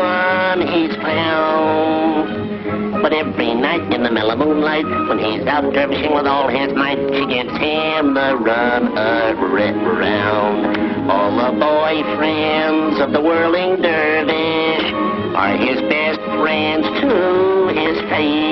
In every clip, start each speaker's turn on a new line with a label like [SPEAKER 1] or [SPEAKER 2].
[SPEAKER 1] one he's found. But every night in the mellow moonlight, when he's out dervishing with all his might, she gives him the run around. All the boyfriends of the whirling dervish are his best friends to his face.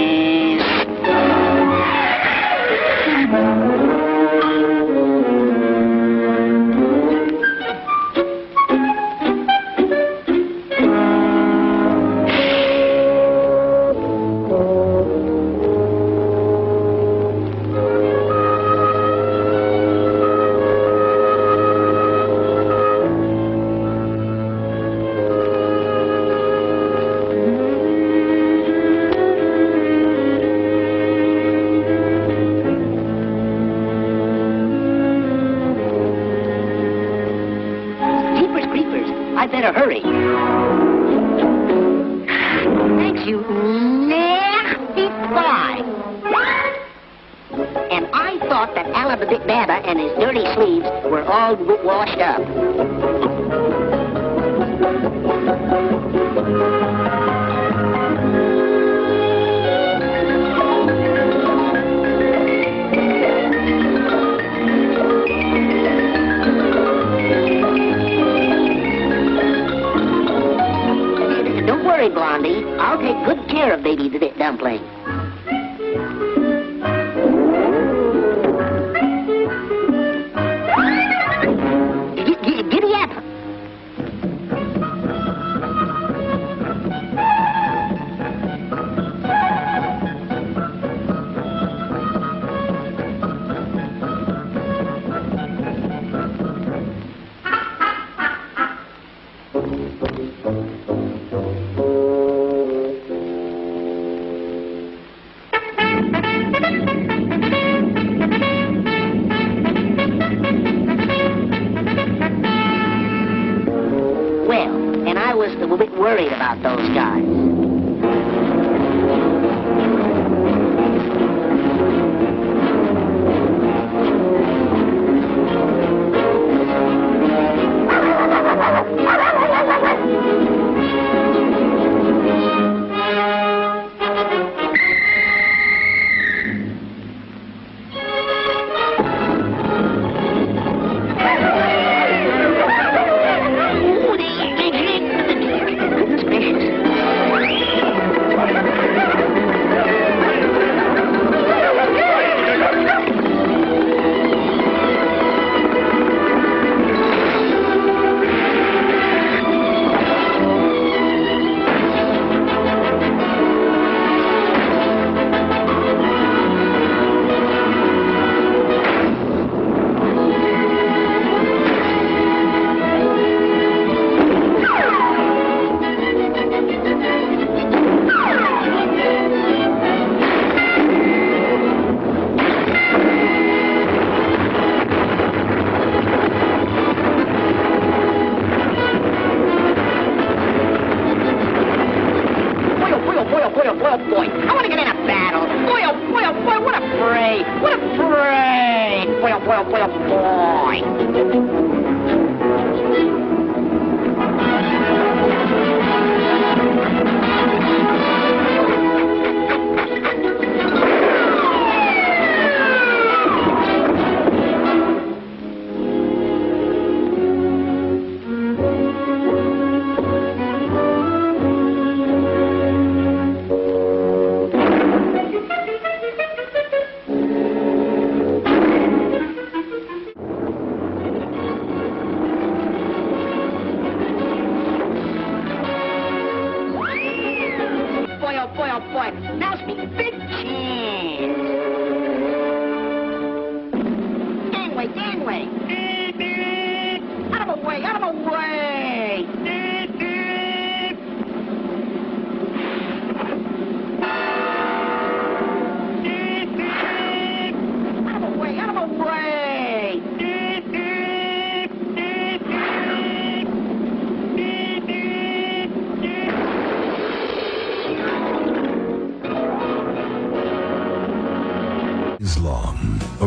[SPEAKER 1] I better hurry. Thanks, you nasty fly. And I thought that Alabama Baba and his dirty sleeves were all washed up. Don't worry, Blondie. I'll take good care of baby dumpling. Giddy up. I was a bit worried about those guys. Goodness gracious.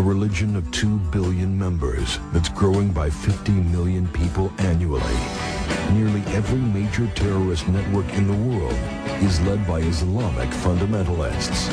[SPEAKER 2] A religion of 2 billion members that's growing by 50 million people annually. Nearly every major terrorist network in the world is led by Islamic fundamentalists.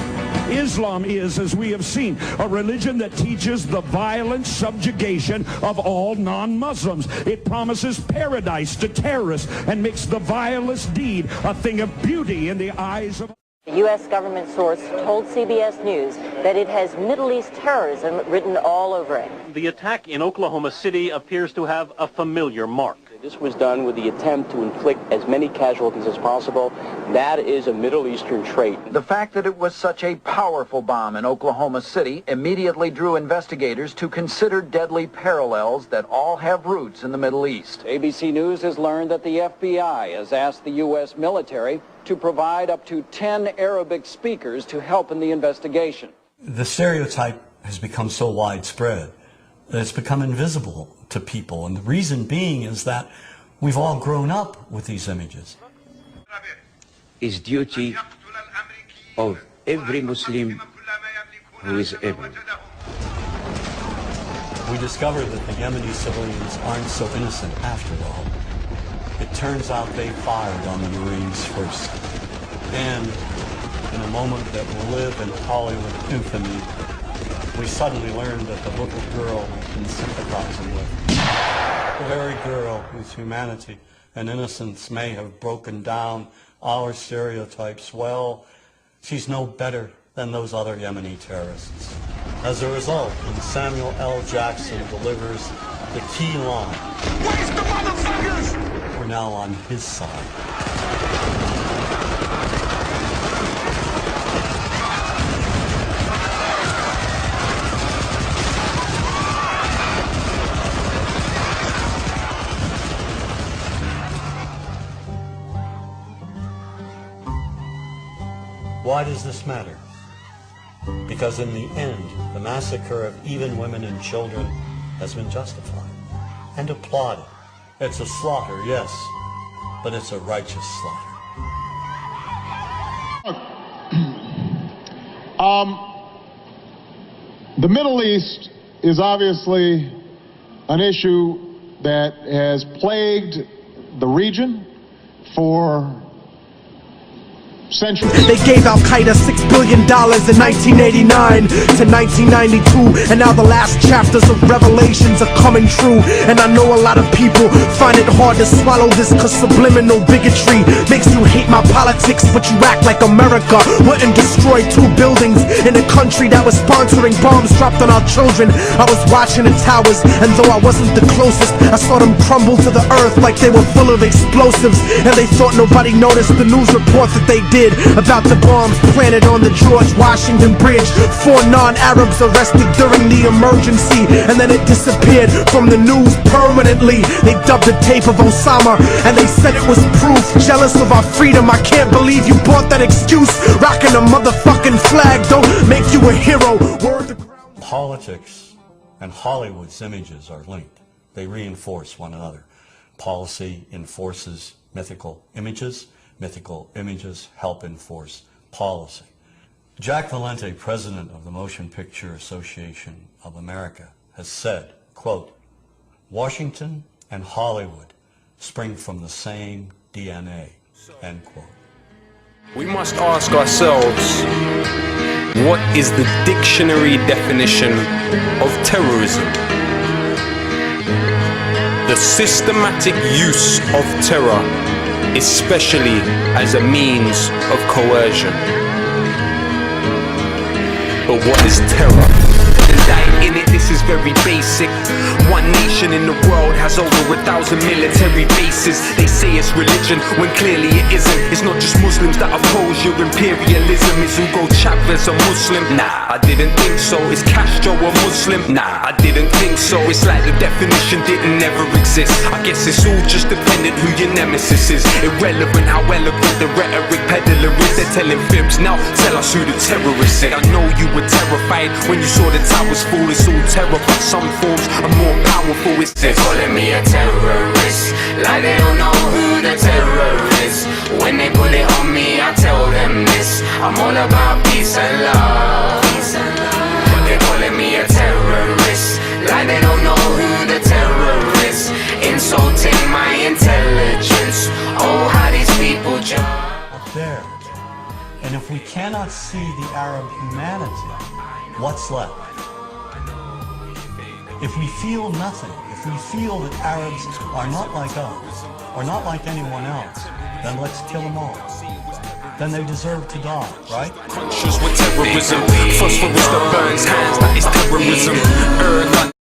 [SPEAKER 3] Islam is, as we have seen, a religion that teaches the violent subjugation of all non-Muslims. It promises paradise to terrorists and makes the vilest deed a thing of beauty in the eyes of...
[SPEAKER 4] A U.S. government source told CBS News that it has Middle East terrorism written all over it.
[SPEAKER 5] The attack in Oklahoma City appears to have a familiar mark.
[SPEAKER 6] This was done with the attempt to inflict as many casualties as possible. That is a Middle Eastern trait.
[SPEAKER 7] The fact that it was such a powerful bomb in Oklahoma City immediately drew investigators to consider deadly parallels that all have roots in the Middle East.
[SPEAKER 6] ABC News has learned that the FBI has asked the U.S. military to provide up to 10 Arabic speakers to help in the investigation.
[SPEAKER 8] The stereotype has become so widespread that it's become invisible to people, and the reason being is that we've all grown up with these images.
[SPEAKER 9] It's duty of every Muslim who is able.
[SPEAKER 8] We discovered that the Yemeni civilians aren't so innocent after all. It turns out they fired on the Marines first. And in a moment that will live in Hollywood infamy, we suddenly learned that the little girl we've been sympathizing with, the very girl whose humanity and innocence may have broken down our stereotypes, well, she's no better than those other Yemeni terrorists. As a result, when Samuel L. Jackson delivers the key line, "Waste the motherfuckers!" we're now on his side. Why does this matter? Because in the end, the massacre of even women and children has been justified and applauded. It's a slaughter, yes, but it's a righteous slaughter.
[SPEAKER 10] The Middle East is obviously an issue that has plagued the region for centuries.
[SPEAKER 11] They gave Al-Qaeda $6 billion in 1989 to 1992, and now the last chapters of Revelations are coming true. And I know a lot of people find it hard to swallow this, cause subliminal bigotry makes you hate my politics, but you act like America wouldn't destroy 2 buildings in a country that was sponsoring bombs dropped on our children. I was watching the towers, and though I wasn't the closest, I saw them crumble to the earth like they were full of explosives, and they thought nobody noticed the news report that they did about the bombs planted on the George Washington Bridge. 4 non-Arabs arrested during the emergency, and then it disappeared from the news permanently. They dubbed the tape of Osama, and they said it was proof. Jealous of our freedom, I can't believe you bought that excuse. Rocking a motherfucking flag don't make you a hero. Word to ground.
[SPEAKER 8] Politics and Hollywood's images are linked. They reinforce one another. Policy enforces mythical images. Mythical images help enforce policy. Jack Valente, president of the Motion Picture Association of America, has said, quote, "Washington and Hollywood spring from the same DNA," end quote.
[SPEAKER 12] We must ask ourselves, what is the dictionary definition of terrorism? The systematic use of terror, especially as a means of coercion. But what is terror? In it, this is very basic. One nation in the world has over 1,000 military bases. They say it's religion when clearly it isn't. It's not just Muslims that oppose your imperialism. Is Hugo Chavez a Muslim? Nah, I didn't think so. Is Castro a Muslim? Nah, I didn't think so. It's like the definition didn't never exist. I guess it's all just dependent who your nemesis is. Irrelevant how eloquent the rhetoric peddler is. They're telling fibs, now tell us who the terrorist is. I know you were terrified when you saw the towers fall. It's all terror, but some forms are more powerful. They're calling me a terrorist, like they don't know who the terror is. When they put it on me, I tell them this: I'm all about peace and love. they're calling me a terrorist. Like they don't know who the terror is. Insulting my intelligence. Oh, how these people judge.
[SPEAKER 8] Up there. And if we cannot see the Arab humanity, what's left? If we feel nothing, if we feel that Arabs are not like us, or not like anyone else, then let's kill them all. Then they deserve to die, right?
[SPEAKER 12] Conscious with terrorism, phosphorus that burns hands, that is terrorism.